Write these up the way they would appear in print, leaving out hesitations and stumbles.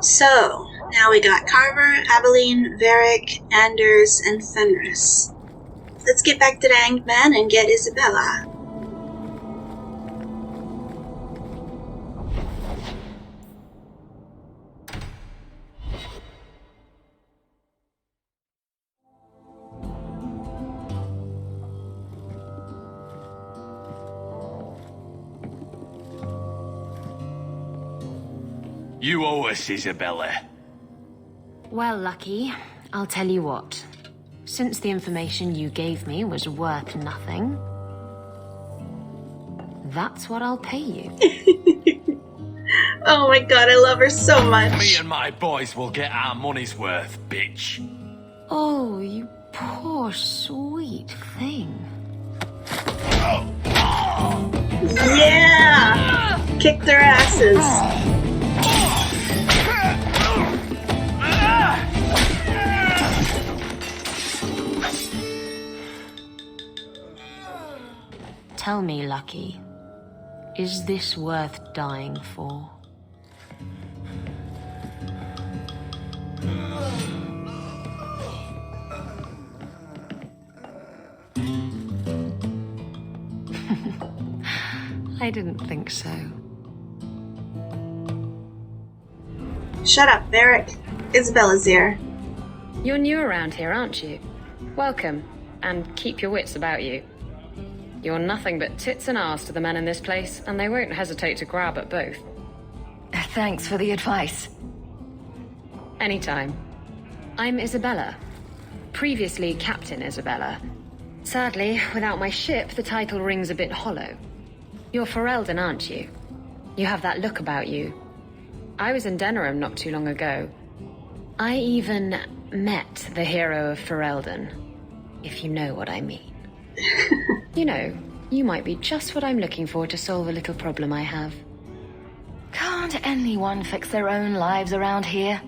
So, now we got Carver, Aveline, Varric, Anders, and Fenris. Let's get back to the Hanged Man and get Isabella. You owe us, Isabella. Well, Lucky, I'll tell you what. Since the information you gave me was worth nothing, that's what I'll pay you. Oh my god, I love her so much. Me and my boys will get our money's worth, bitch. Oh, you poor sweet thing. Yeah! Kick their asses. Tell me, Lucky, is this worth dying for? I didn't think so. Shut up, Varric. Isabella's here. You're new around here, aren't you? Welcome, and keep your wits about you. You're nothing but tits and arse to the men in this place, and they won't hesitate to grab at both. Thanks for the advice. Anytime. I'm Isabella. Previously Captain Isabella. Sadly, without my ship, the title rings a bit hollow. You're Ferelden, aren't you? You have that look about you. I was in Denerim not too long ago. I even met the hero of Ferelden, if you know what I mean. You know, you might be just what I'm looking for to solve a little problem I have. Can't anyone fix their own lives around here?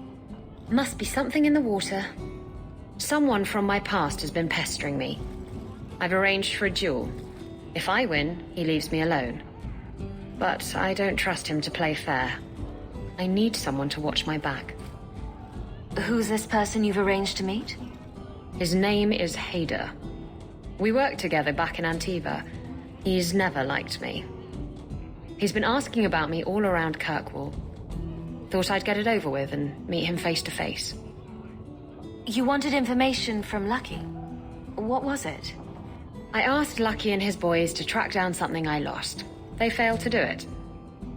Must be something in the water. Someone from my past has been pestering me. I've arranged for a duel. If I win, he leaves me alone. But I don't trust him to play fair. I need someone to watch my back. Who's this person you've arranged to meet? His name is Hader. We worked together back in Antiva. He's never liked me. He's been asking about me all around Kirkwall. Thought I'd get it over with and meet him face to face. You wanted information from Lucky. What was it? I asked Lucky and his boys to track down something I lost. They failed to do it.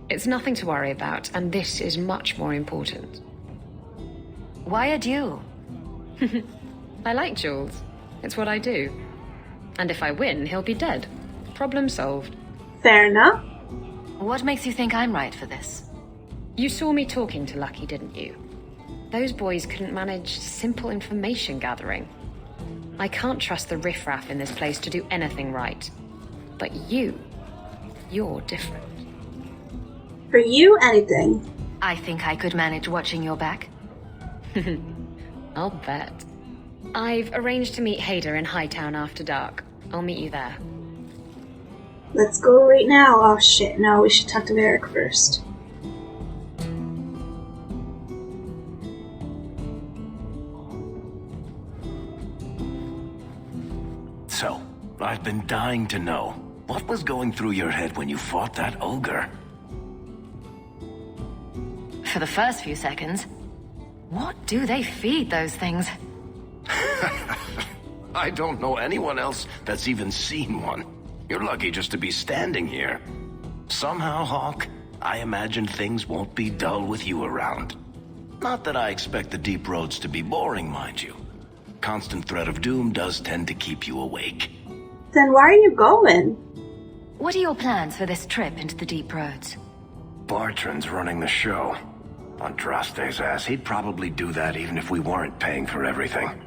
It's nothing to worry about, and this is much more important. Why a duel? I like duels. It's what I do. And if I win, he'll be dead. Problem solved. Fair enough. What makes you think I'm right for this? You saw me talking to Lucky, didn't you? Those boys couldn't manage simple information gathering. I can't trust the riffraff in this place to do anything right. But you're different. For you, anything. I think I could manage watching your back. I'll bet. I've arranged to meet Hader in Hightown after dark. I'll meet you there. Let's go right now. Oh shit, no, we should talk to Varric first. So, I've been dying to know, what was going through your head when you fought that ogre? For the first few seconds, what do they feed those things? I don't know anyone else that's even seen one. You're lucky just to be standing here. Somehow, Hawk, I imagine things won't be dull with you around. Not that I expect the deep roads to be boring, mind you. Constant threat of doom does tend to keep you awake. Then why are you going? What are your plans for this trip into the deep roads? Bartrand's running the show. Andraste's ass, he'd probably do that even if we weren't paying for everything.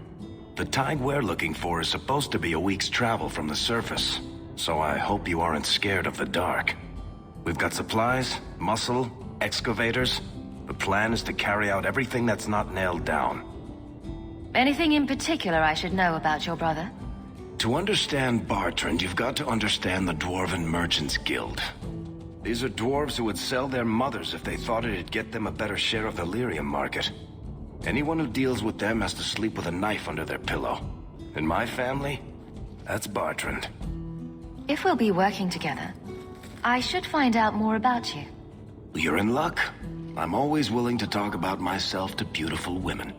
The tide we're looking for is supposed to be a week's travel from the surface, so I hope you aren't scared of the dark. We've got supplies, muscle, excavators. The plan is to carry out everything that's not nailed down. Anything in particular I should know about your brother? To understand Bartrand, you've got to understand the Dwarven Merchants Guild. These are dwarves who would sell their mothers if they thought it'd get them a better share of the lyrium market. Anyone who deals with them has to sleep with a knife under their pillow. In my family, that's Bartrand. If we'll be working together, I should find out more about you. You're in luck. I'm always willing to talk about myself to beautiful women.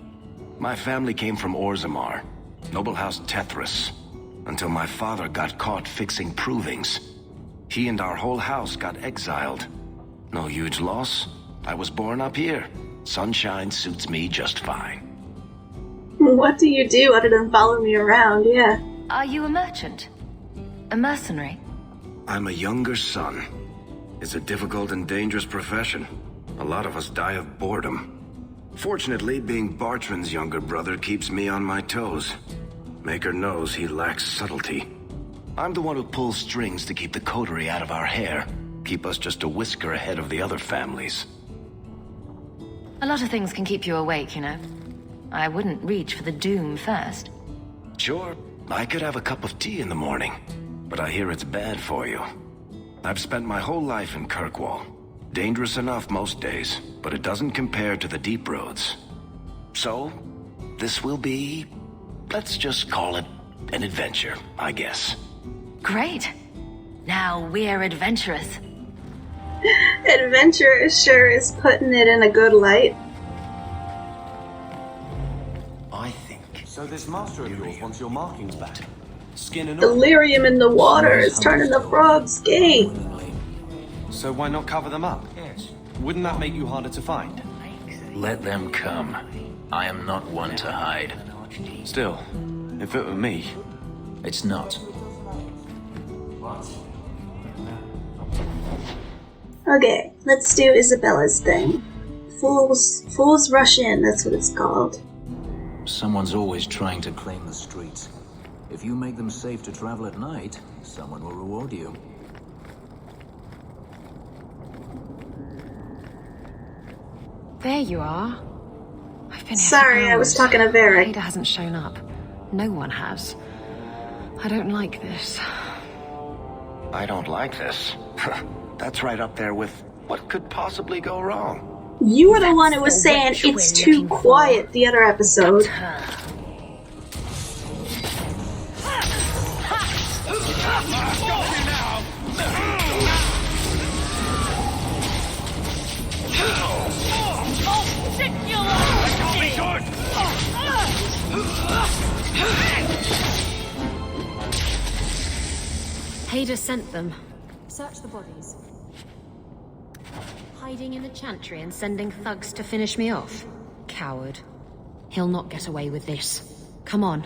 My family came from Orzammar, noble house Tethras, until my father got caught fixing provings. He and our whole house got exiled. No huge loss. I was born up here. Sunshine suits me just fine. What do you do other than follow me around? Yeah. Are you a merchant? A mercenary? I'm a younger son. It's a difficult and dangerous profession. A lot of us die of boredom. Fortunately, being Bartrand's younger brother keeps me on my toes. Maker knows he lacks subtlety. I'm the one who pulls strings to keep the coterie out of our hair. Keep us just a whisker ahead of the other families. A lot of things can keep you awake, you know. I wouldn't reach for the doom first. Sure, I could have a cup of tea in the morning, but I hear it's bad for you. I've spent my whole life in Kirkwall. Dangerous enough most days, but it doesn't compare to the deep roads. So, this will be... let's just call it an adventure, I guess. Great. Now we're adventurous. Adventure sure is putting it in a good light. I think. So this master of yours wants your markings back. Skin and The all. lyrium in the water is turning the frogs gay. So why not cover them up? Yes. Wouldn't that make you harder to find? Let them come. I am not one to hide. Still, if it were me... It's not. Okay, let's do Isabella's thing. Fools rush in, that's what it's called. Someone's always trying to claim the streets. If you make them safe to travel at night, someone will reward you. There you are. I've been here Sorry, for I was hours. talking to Varric. Ada hasn't shown up. No one has. I don't like this. I don't like this. That's right up there with what could possibly go wrong. You were the one who was saying it's too quiet the other episode. Hader sent them. Search the bodies. Hiding in the chantry and sending thugs to finish me off? Coward. He'll not get away with this. Come on.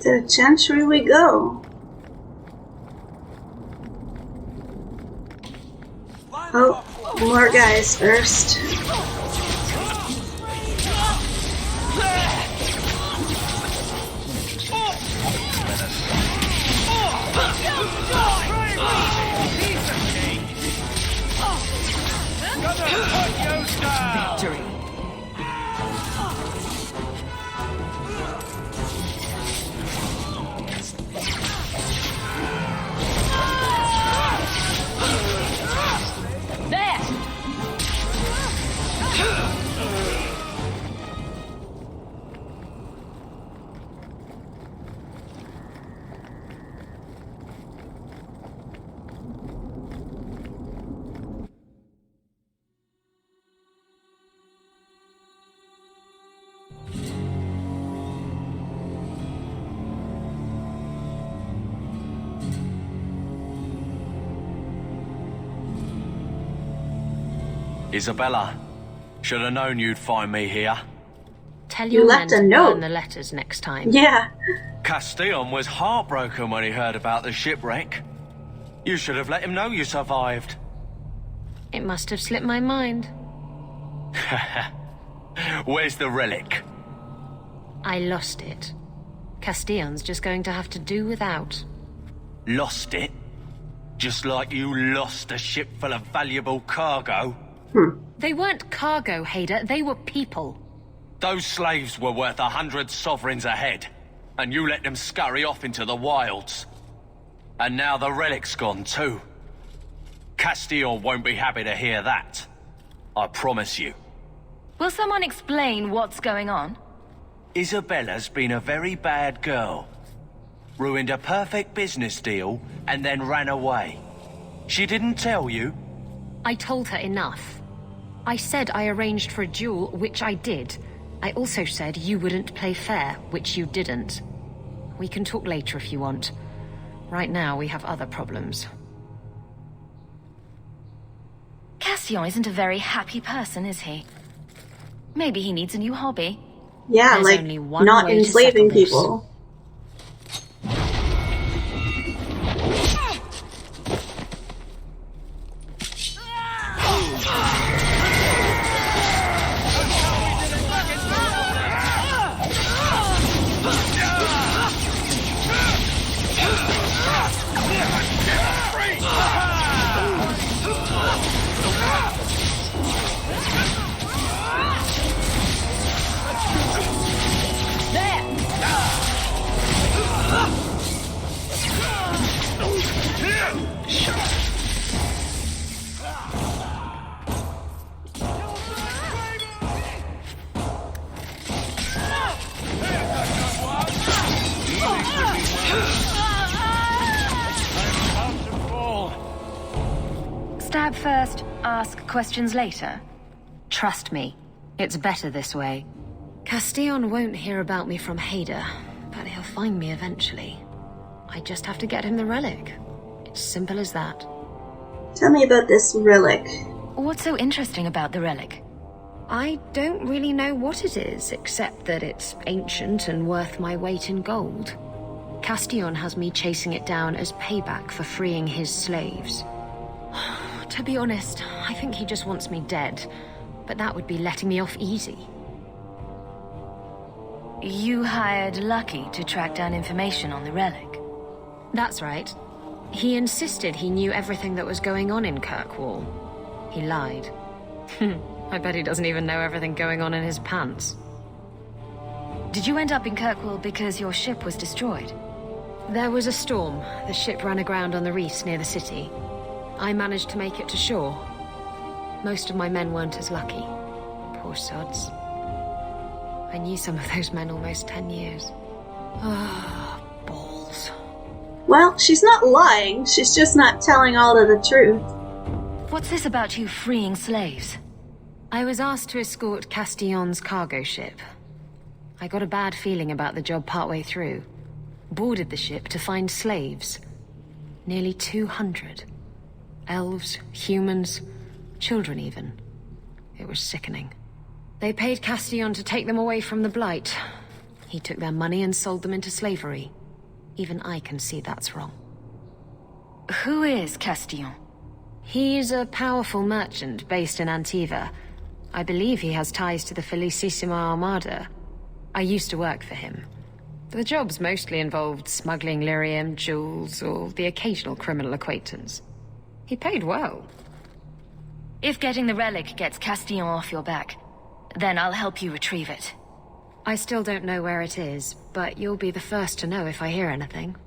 To the chantry we go. Oh, more guys first. Victory. Isabella, should have known you'd find me here. Tell You your left men a to note. burn the letters next time. Yeah. Castillon was heartbroken when he heard about the shipwreck. You should have let him know you survived. It must have slipped my mind. Where's the relic? I lost it. Castillon's just going to have to do without. Lost it? Just like you lost a ship full of valuable cargo? They weren't cargo, Hader. They were people. Those slaves were worth 100 sovereigns a head, and you let them scurry off into the wilds. And now the relic's gone too. Castile won't be happy to hear that. I promise you. Will someone explain what's going on? Isabella's been a very bad girl. Ruined a perfect business deal and then ran away. She didn't tell you? I told her enough. I said I arranged for a duel, which I did. I also said you wouldn't play fair, which you didn't. We can talk later if you want. Right now, we have other problems. Cassian isn't a very happy person, is he? Maybe he needs a new hobby. Yeah, There's like only one not way to enslaving settle this. people. Stab first, ask questions later. Trust me, it's better this way. Castillon won't hear about me from Hader, but he'll find me eventually. I just have to get him the relic. It's simple as that. Tell me about this relic. What's so interesting about the relic? I don't really know what it is, except that it's ancient and worth my weight in gold. Castillon has me chasing it down as payback for freeing his slaves. To be honest, I think he just wants me dead, but that would be letting me off easy. You hired Lucky to track down information on the relic. That's right. He insisted he knew everything that was going on in Kirkwall. He lied. I bet he doesn't even know everything going on in his pants. Did you end up in Kirkwall because your ship was destroyed? There was a storm. The ship ran aground on the reefs near the city. I managed to make it to shore. Most of my men weren't as lucky. Poor sods. I knew some of those men almost 10 years. Ah, balls. Well, she's not lying. She's just not telling all of the truth. What's this about you freeing slaves? I was asked to escort Castillon's cargo ship. I got a bad feeling about the job partway through. Boarded the ship to find slaves. Nearly 200. Elves, humans, children even. It was sickening. They paid Castillon to take them away from the Blight. He took their money and sold them into slavery. Even I can see that's wrong. Who is Castillon? He's a powerful merchant based in Antiva. I believe he has ties to the Felicissima Armada. I used to work for him. The jobs mostly involved smuggling lyrium, jewels, or the occasional criminal acquaintance. He paid well. If getting the relic gets Castillon off your back, then I'll help you retrieve it. I still don't know where it is, but you'll be the first to know if I hear anything.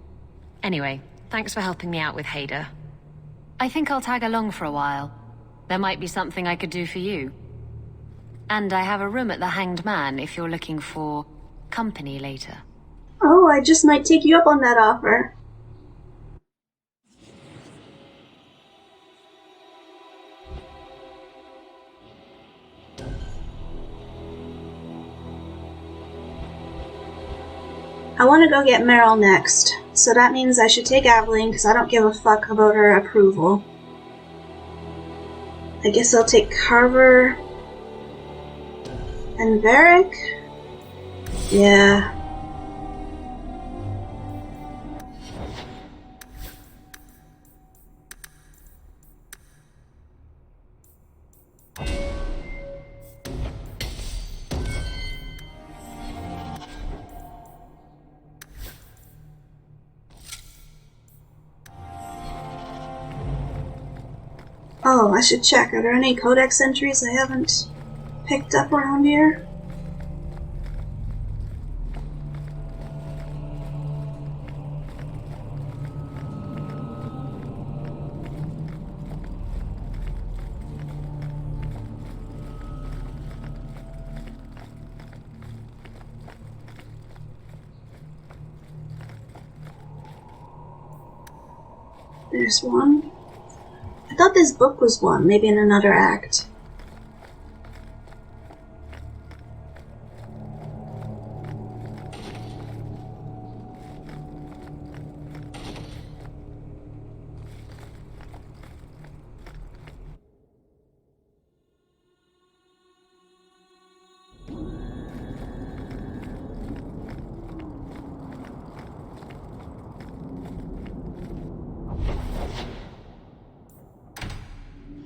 Anyway, thanks for helping me out with Hader. I think I'll tag along for a while. There might be something I could do for you. And I have a room at the Hanged Man if you're looking for company later. Oh, I just might take you up on that offer. I want to go get Meryl next, so that means I should take Aveline because I don't give a fuck about her approval. I guess I'll take Carver and Varric? Yeah. Oh, I should check. Are there any codex entries I haven't picked up around here? There's one. I thought this book was one, maybe in another act.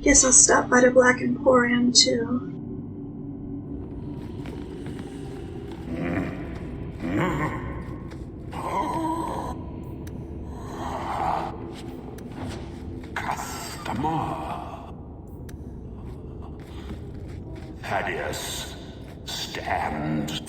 Guess I'll stop by the Black Emporium too. Customer. Thaddeus, stand.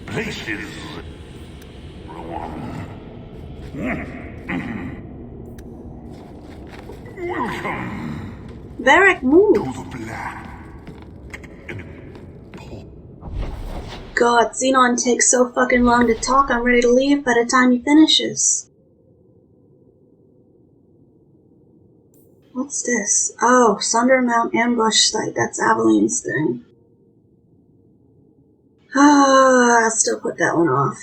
Places. Welcome. Varric, move. To the Black. God, Xenon takes so fucking long to talk, I'm ready to leave by the time he finishes. What's this? Oh, Sunder Mount ambush site. That's Aveline's thing. Ah, I'll still put that one off.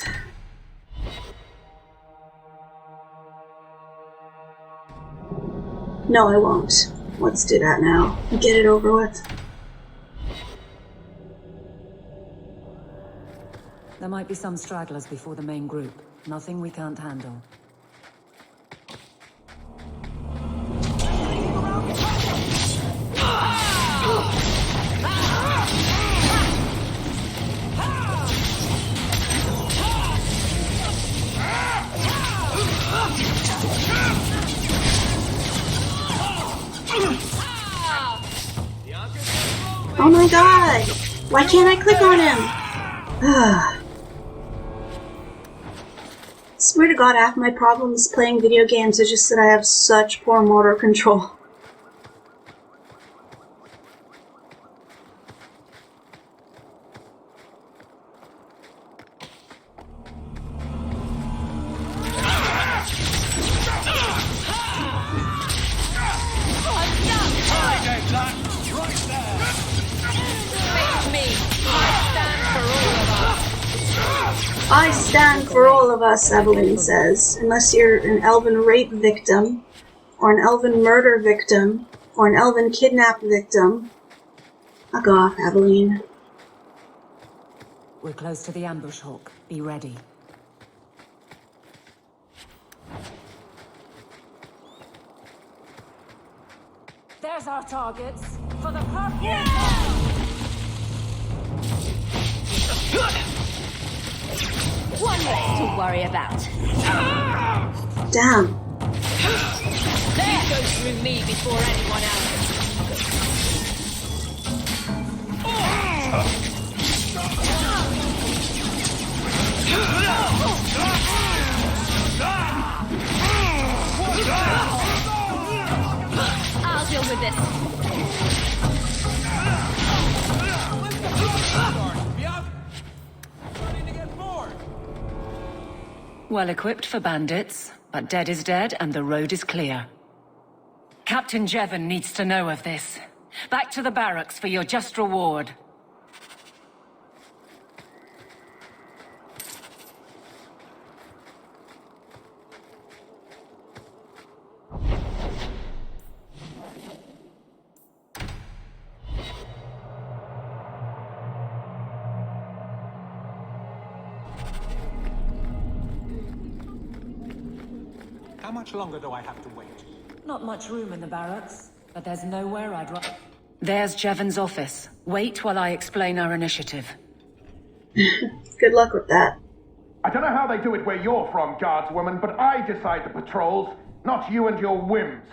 No, I won't. Let's do that now. Get it over with. There might be some stragglers before the main group. Nothing we can't handle. Oh my god! Why can't I click on him? Swear to God, half my problems playing video games is just that I have such poor motor control. I stand for all of us, Aveline says, unless you're an elven rape victim, or an elven murder victim, or an elven kidnap victim. Fuck off, Aveline. We're close to the ambush hawk. Be ready. There's our targets. For the purple! Yeah! One less to worry about. Damn. There goes through me before anyone else. I'll deal with this. Well equipped for bandits, but dead is dead and the road is clear. Captain Jevon needs to know of this. Back to the barracks for your just reward. How much longer do I have to wait? Not much room in the barracks, but there's nowhere I'd rather... There's Jevon's office. Wait while I explain our initiative. Good luck with that. I don't know how they do it where you're from, guardswoman, but I decide the patrols, not you and your whims.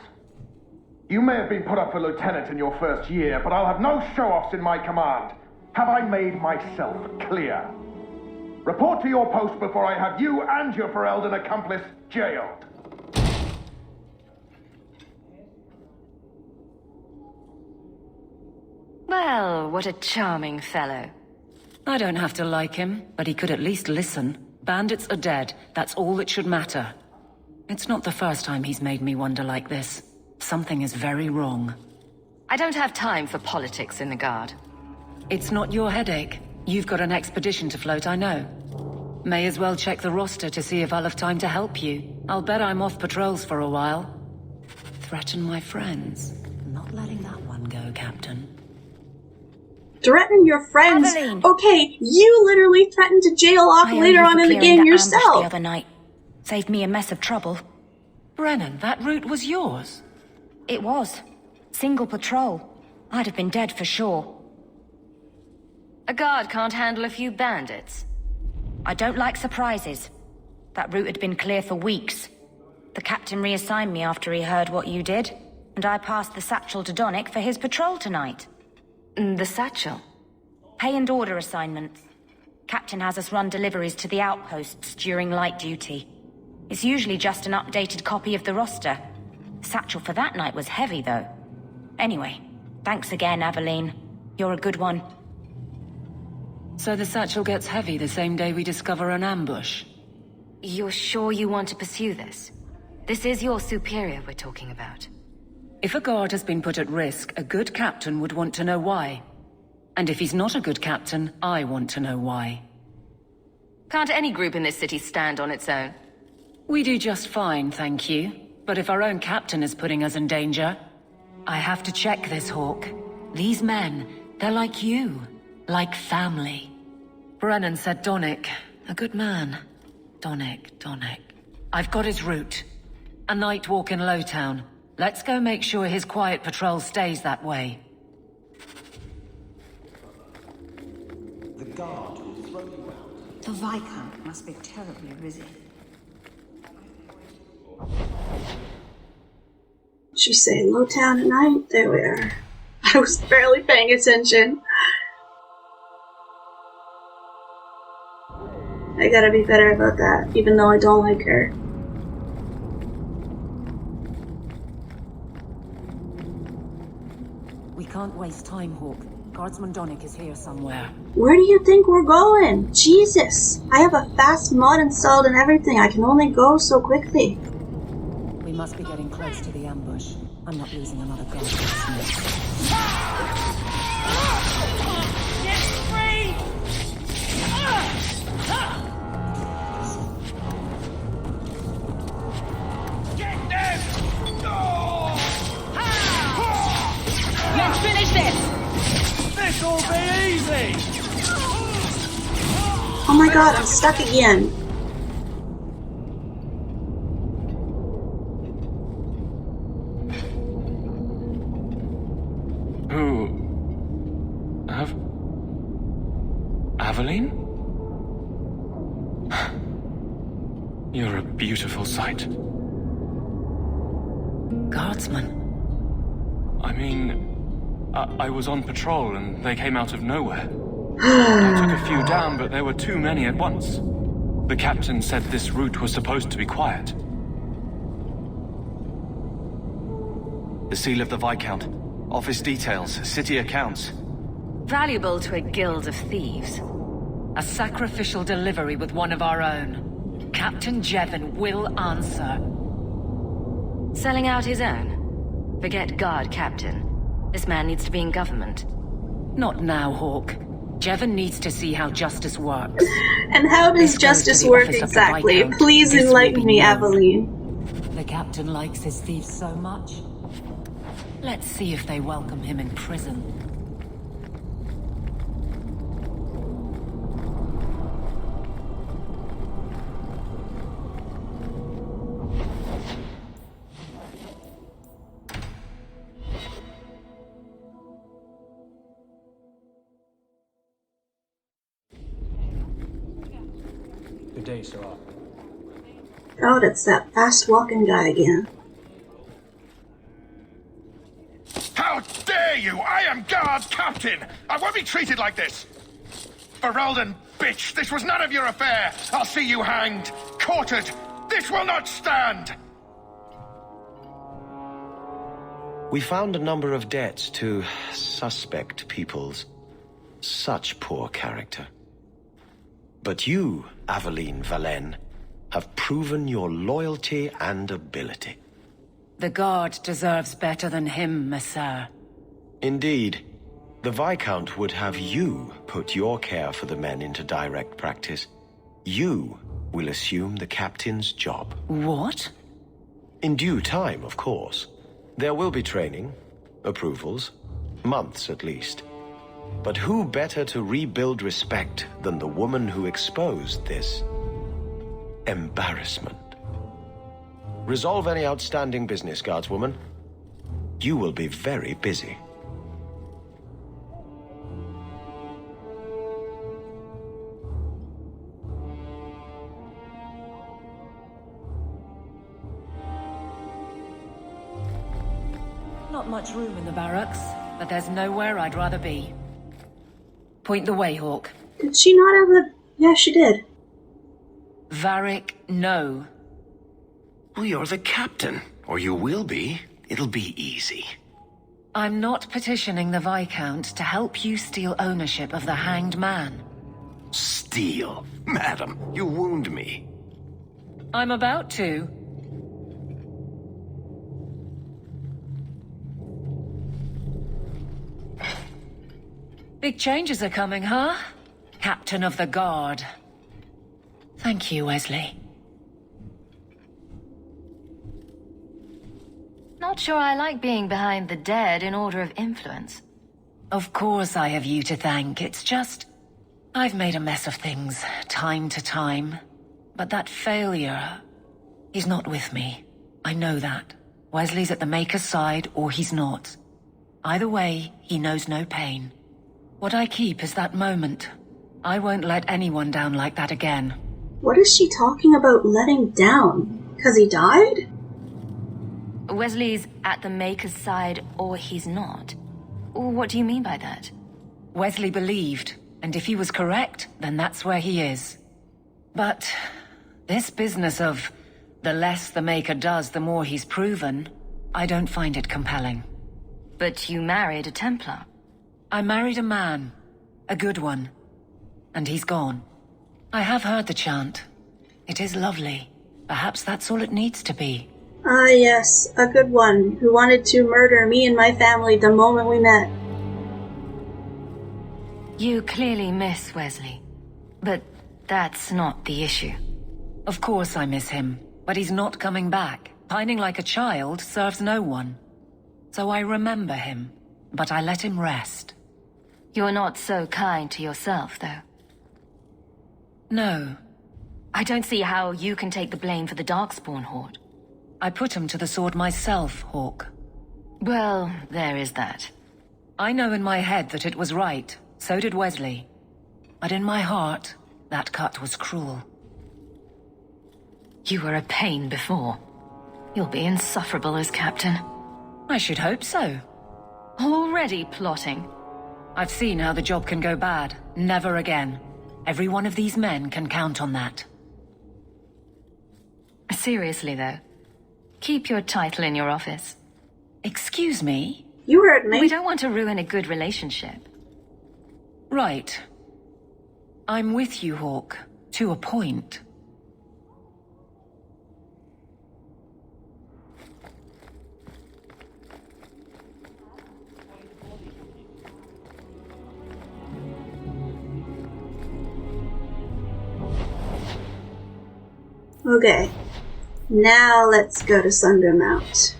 You may have been put up for lieutenant in your first year, but I'll have no show-offs in my command. Have I made myself clear? Report to your post before I have you and your Ferelden accomplice jailed. Well, what a charming fellow. I don't have to like him, but he could at least listen. Bandits are dead. That's all that should matter. It's not the first time he's made me wonder like this. Something is very wrong. I don't have time for politics in the Guard. It's not your headache. You've got an expedition to float, I know. May as well check the roster to see if I'll have time to help you. I'll bet I'm off patrols for a while. Threaten my friends. Not letting that one go, Captain. Threaten your friends? Aveline. Okay, you literally threatened to jail off later on in the game yourself. The other night. Saved me a mess of trouble. Brennan, that route was yours? It was. Single patrol. I'd have been dead for sure. A Guard can't handle a few bandits. I don't like surprises. That route had been clear for weeks. The captain reassigned me after he heard what you did, and I passed the satchel to Donnick for his patrol tonight. The satchel? Pay and order assignments. Captain has us run deliveries to the outposts during light duty. It's usually just an updated copy of the roster. Satchel for that night was heavy, though. Anyway, thanks again, Aveline. You're a good one. So the satchel gets heavy the same day we discover an ambush? You're sure you want to pursue this? This is your superior we're talking about. If a guard has been put at risk, a good captain would want to know why. And if he's not a good captain, I want to know why. Can't any group in this city stand on its own? We do just fine, thank you. But if our own captain is putting us in danger, I have to check this, Hawk. These men, they're like you. Like family. Brennan said Donnick. A good man. Donnick. I've got his route. A night walk in Lowtown. Let's go make sure his quiet patrol stays that way. The Guard will throw you out. The Viscount must be terribly busy. She say Lowtown at night? There we are. I was barely paying attention. I gotta be better about that, even though I don't like her. We can't waste time, Hawk. Guardsman Donnick is here somewhere. Where do you think we're going? Jesus! I have a fast mod installed and everything. I can only go so quickly. We must be getting close to the ambush. I'm not losing another guard. Get free! Get them! Let's finish this! This'll be easy! Oh my god, I'm stuck again. Aveline? You're a beautiful sight. Guardsman? I mean, I was on patrol and they came out of nowhere. I took a few down, but there were too many at once. The captain said this route was supposed to be quiet. The seal of the Viscount. Office details, city accounts. Valuable to a guild of thieves. A sacrificial delivery with one of our own. Captain Jevon will answer. Selling out his own? Forget guard captain. This man needs to be in government. Not now, Hawk. Jevon needs to see how justice works. And how does justice work exactly? Please enlighten me, Aveline. The captain likes his thieves so much. Let's see if they welcome him in prison. Good day, sir. God, it's that fast-walking guy again. damn guard, Captain! I won't be treated like this! Ferelden, bitch, this was none of your affair! I'll see you hanged! Quartered! This will not stand! We found a number of debts to suspect peoples. Such poor character. But you, Aveline Valen, have proven your loyalty and ability. The guard deserves better than him, Messire. Indeed. The Viscount would have you put your care for the men into direct practice. You will assume the captain's job. What? In due time, of course. There will be training, approvals, months at least. But who better to rebuild respect than the woman who exposed this embarrassment? Resolve any outstanding business, guardswoman. You will be very busy. Not much room in the barracks, but there's nowhere I'd rather be. Point the way, Hawk. Did she not have a... Yeah, she did. Varric, no. Well, you're the captain. Or you will be. It'll be easy. I'm not petitioning the Viscount to help you steal ownership of the Hanged Man. Steal? Madam, you wound me. I'm about to. Big changes are coming, huh? Captain of the Guard. Thank you, Wesley. Not sure I like being behind the dead in order of influence. Of course I have you to thank. It's just... I've made a mess of things, time to time. But that failure... He's not with me. I know that. Wesley's at the Maker's side, or he's not. Either way, he knows no pain. What I keep is that moment. I won't let anyone down like that again. What is she talking about letting down? 'Cause he died? Wesley's at the Maker's side, or he's not. What do you mean by that? Wesley believed, and if he was correct, then that's where he is. But this business of the less the Maker does, the more he's proven, I don't find it compelling. But you married a Templar. I married a man. A good one. And he's gone. I have heard the chant. It is lovely. Perhaps that's all it needs to be. Ah, yes, a good one, who wanted to murder me and my family the moment we met. You clearly miss Wesley. But that's not the issue. Of course I miss him, but he's not coming back. Pining like a child serves no one. So I remember him, but I let him rest. You're not so kind to yourself, though. No. I don't see how you can take the blame for the Darkspawn Horde. I put him to the sword myself, Hawk. Well, there is that. I know in my head that it was right. So did Wesley. But in my heart, that cut was cruel. You were a pain before. You'll be insufferable as captain. I should hope so. Already plotting. I've seen how the job can go bad. Never again. Every one of these men can count on that. Seriously, though. Keep your title in your office. Excuse me? You heard me. We don't want to ruin a good relationship. Right. I'm with you, Hawk. To a point. Okay. Now let's go to Sundermount.